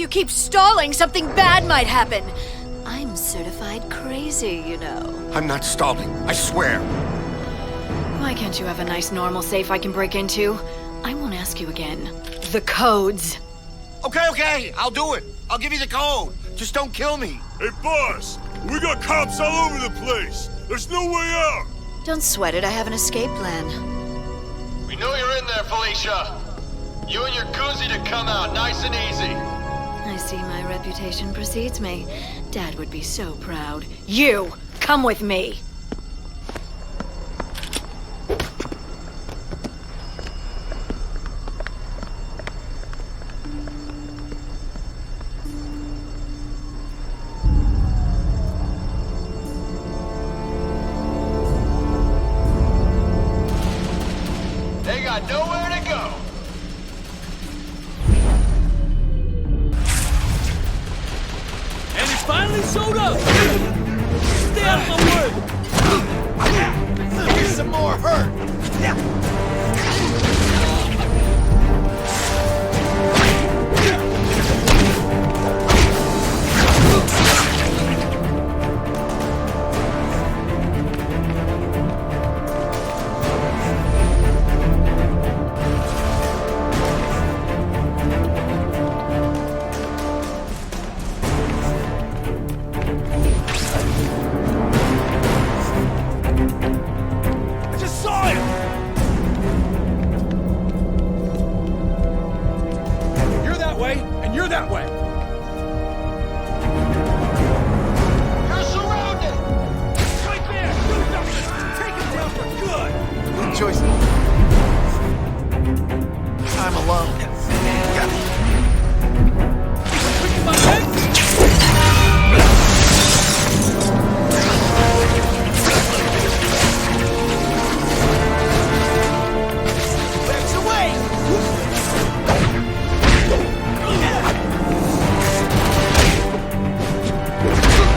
you keep stalling, something bad might happen. I'm certified crazy, you know. I'm not stalling, I swear. Why can't you have a nice normal safe I can break into? I won't ask you again. The codes. Okay, I'll do it. I'll give you the code. Just don't kill me. Hey, boss! We got cops all over the place! There's no way out! Don't sweat it, I have an escape plan. We know you're in there, Felicia. You and your goons need to come out, nice and easy. I see my reputation precedes me. Dad would be so proud. You! Come with me! They got nowhere to go. And it finally showed up! Stay out of my way! Here's some more hurt. I just saw him! You're that way, and you're that way! You're surrounded! Right there! Do something! Take him down for good! Good choice. I'm alone. Got it. Quick in my head! That's away!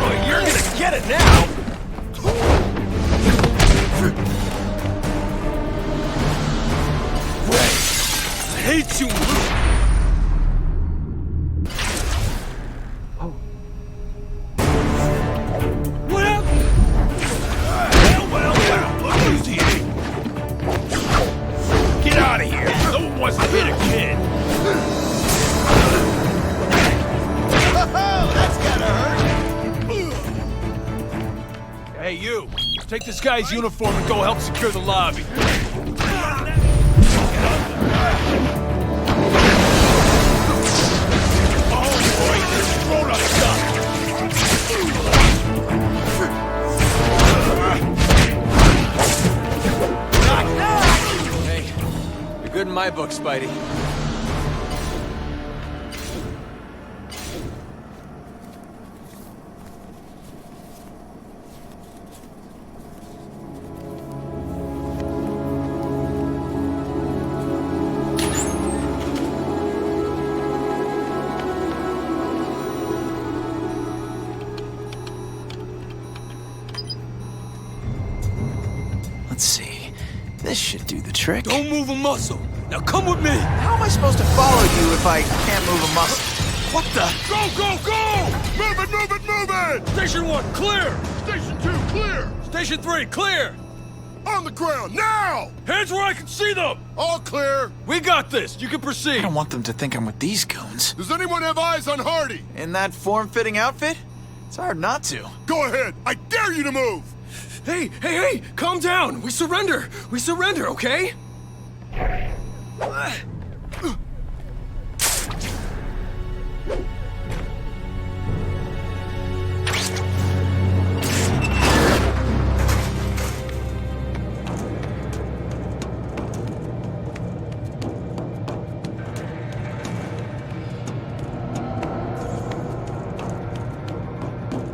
Oh, you're gonna get it now! I hate you! What happened? Well, look who's here! Get out of here! No one wants to hit a kid! That's gotta hurt. Hey, you! Take this guy's uniform and go help secure the lobby. Oh boy, this grown-up stuff! Hey, you're good in my book, Spidey. Let's see. This should do the trick. Don't move a muscle! Now come with me! How am I supposed to follow you if I can't move a muscle? What the? Go, go, go! Move it, move it, move it! Station 1, clear! Station 2, clear! Station 3, clear! On the ground, now! Hands where I can see them! All clear! We got this! You can I proceed! don't want them to think I'm with these goons. Does anyone have eyes on Hardy? In that form-fitting outfit? It's hard not to. Go ahead! I dare you to move! Hey! Calm down! We surrender! We surrender, okay?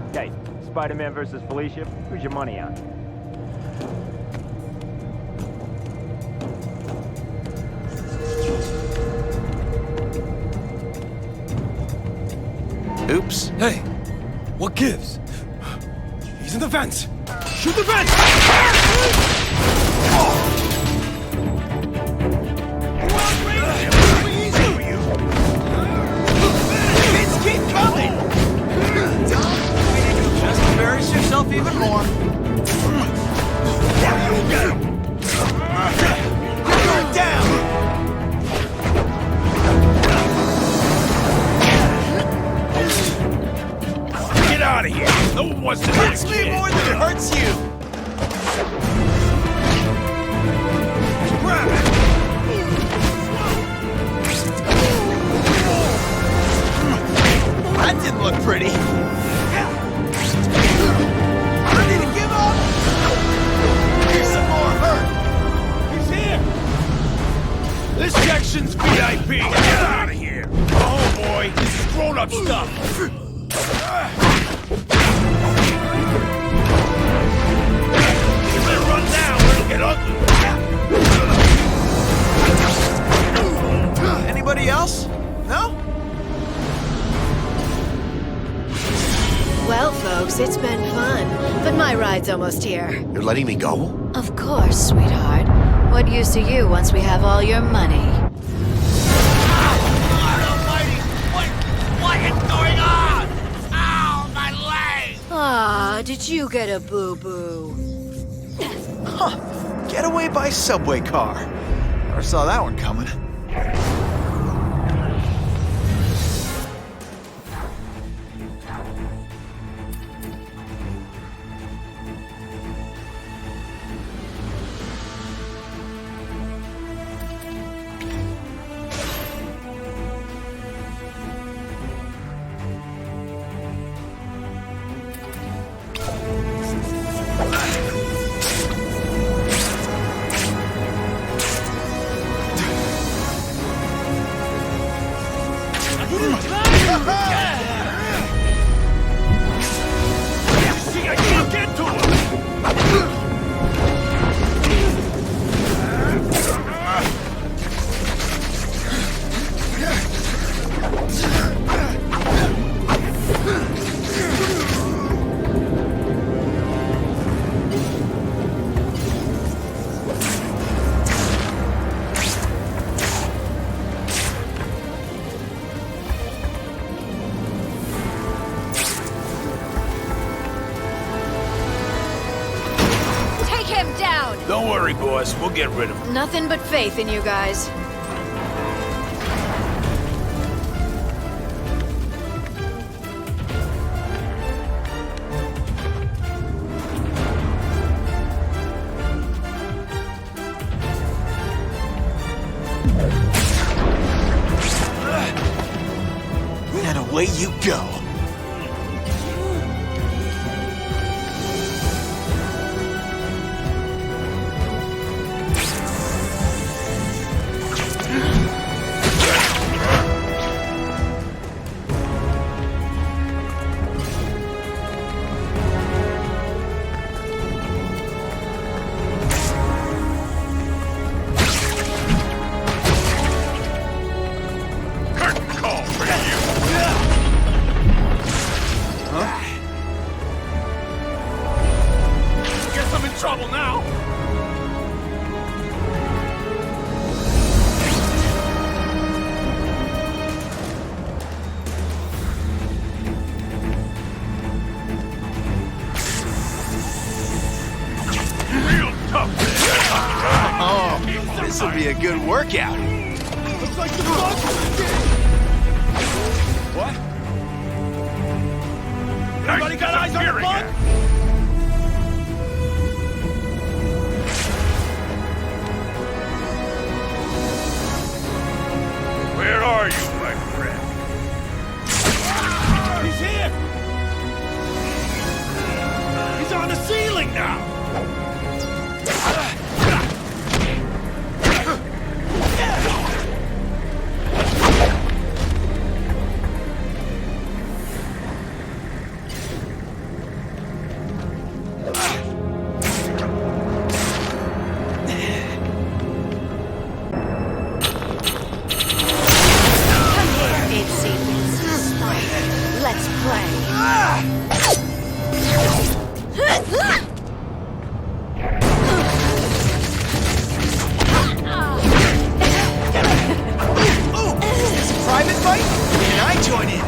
Okay, Spider-Man versus Felicia, who's your money on? Oops. Hey! What gives? He's in the vents! Shoot the vents! off even more. Guard down! Get out of here! No one wants to Hurts me more than it hurts you! Grab it! That didn't look pretty. Ready to give up? Here's some more hurt. He's here! This section's VIP! Get out of here! Oh boy, this is grown-up stuff! You better run now or it'll get ugly! Anybody else? No? Well, folks, it's been fun, but my ride's almost here. You're letting me go? Of course, sweetheart. What use to you once we have all your money? What is going on? Ow, my leg! Ah, did you get a boo-boo? Huh. Getaway by subway car. Never saw that one coming. See, I can't get to him! Take him down! Don't worry, boss. We'll get rid of him. Nothing but faith in you guys. And away you go. Curtain call for you! Guess I'm in trouble now! Real tough! Oh, this'll be a good workout. Looks like the boss is dead! What? Anybody got eyes on the bug? Where are you, my friend? He's here! He's on the ceiling now! Let's play. Ooh, is this a private fight? Can I join in?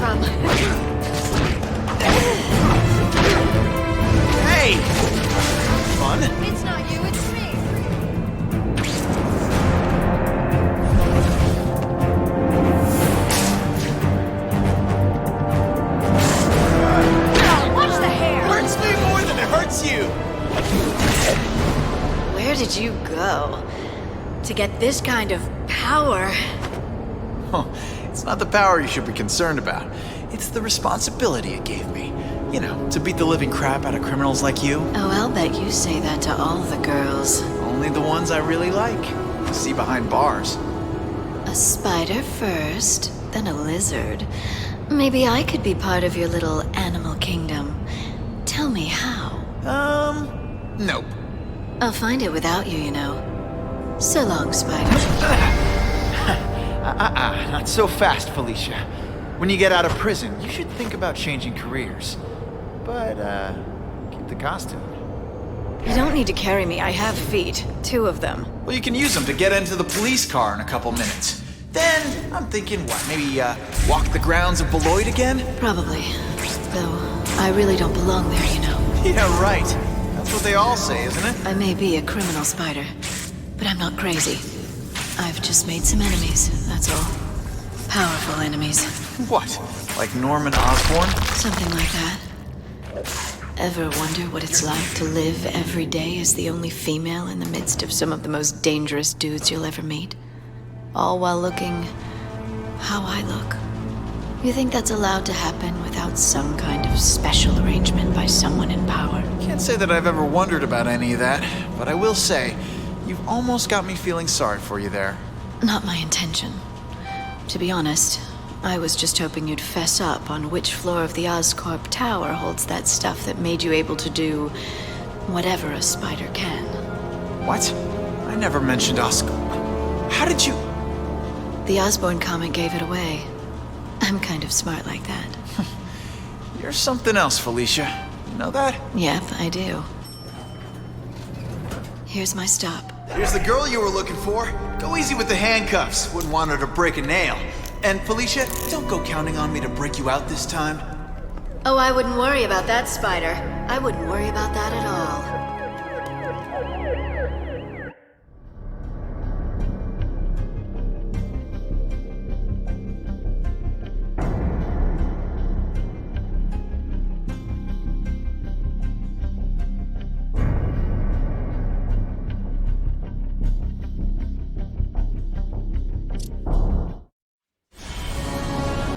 from? Hey! Fun? It's not you, it's me. Watch the hair! Hurts me more than it hurts you! Where did you go? To get this kind of power? Oh, it's not the power you should be concerned about. It's the responsibility it gave me. You know, to beat the living crap out of criminals like you. Oh, I'll bet you say that to all the girls. Only the ones I really like. See behind bars. A spider first, then a lizard. Maybe I could be part of your little animal kingdom. Tell me how. Nope. I'll find it without you, you know. So long, spider. Not so fast, Felicia. When you get out of prison, you should think about changing careers. But, keep the costume. You don't need to carry me. I have feet. 2 of them. Well, you can use them to get into the police car in a couple minutes. Then, I'm thinking, what, maybe, walk the grounds of Beloit again? Probably. Though, I really don't belong there, you know. Yeah, right. That's what they all say, isn't it? I may be a criminal spider, but I'm not crazy. I've just made some enemies, that's all. Powerful enemies. What? Like Norman Osborn? Something like that. Ever wonder what it's like to live every day as the only female in the midst of some of the most dangerous dudes you'll ever meet? All while looking how I look. You think that's allowed to happen without some kind of special arrangement by someone in power? Can't say that I've ever wondered about any of that, but I will say, you've almost got me feeling sorry for you there. Not my intention. To be honest, I was just hoping you'd fess up on which floor of the Oscorp Tower holds that stuff that made you able to do whatever a spider can. What? I never mentioned Oscorp. How did you... The Osborn comic gave it away. I'm kind of smart like that. You're something else, Felicia. You know that? Yep, I do. Here's my stop. Here's the girl you were looking for. Go easy with the handcuffs. Wouldn't want her to break a nail. And Felicia, don't go counting on me to break you out this time. Oh, I wouldn't worry about that, Spider. I wouldn't worry about that at all.